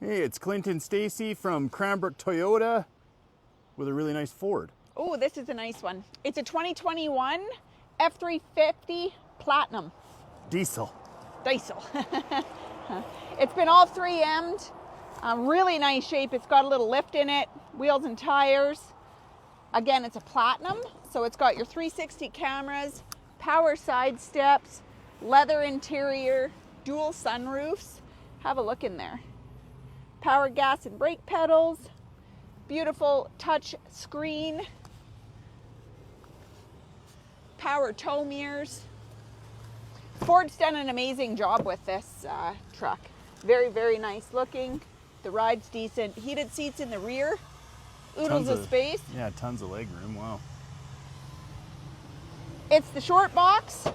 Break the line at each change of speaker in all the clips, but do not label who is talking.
Hey, it's Clinton Stacy from Cranbrook Toyota with a really nice Ford.
Oh, this is a nice one. It's a 2021 F350 Platinum.
Diesel.
Diesel. It's been all 3M'd. Really nice shape. It's got a little lift in it, wheels and tires. Again, it's a Platinum, so it's got your 360 cameras, power side steps, leather interior, dual sunroofs. Have a look in there. Power gas and brake pedals, beautiful touch screen, power tow mirrors. Ford's done an amazing job with this truck. Very, very nice looking. The ride's decent. Heated seats in the rear. Oodles of space.
Yeah, tons of leg room. Wow.
It's the short box.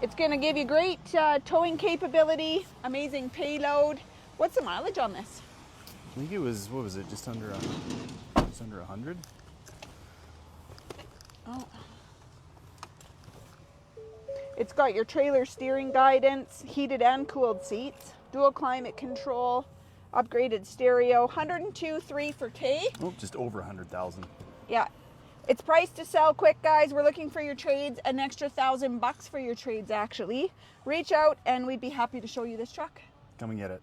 It's going to give you great towing capability, amazing payload. What's the mileage on this?
I think it was, what was it, just under 100?
Oh. It's got your trailer steering guidance, heated and cooled seats, dual climate control, upgraded stereo, 102.3 for K.
Oh, just over 100,000.
Yeah. It's priced to sell quick, guys. We're looking for your trades, an extra $1,000 for your trades, actually. Reach out and we'd be happy to show you this truck.
Come and get it.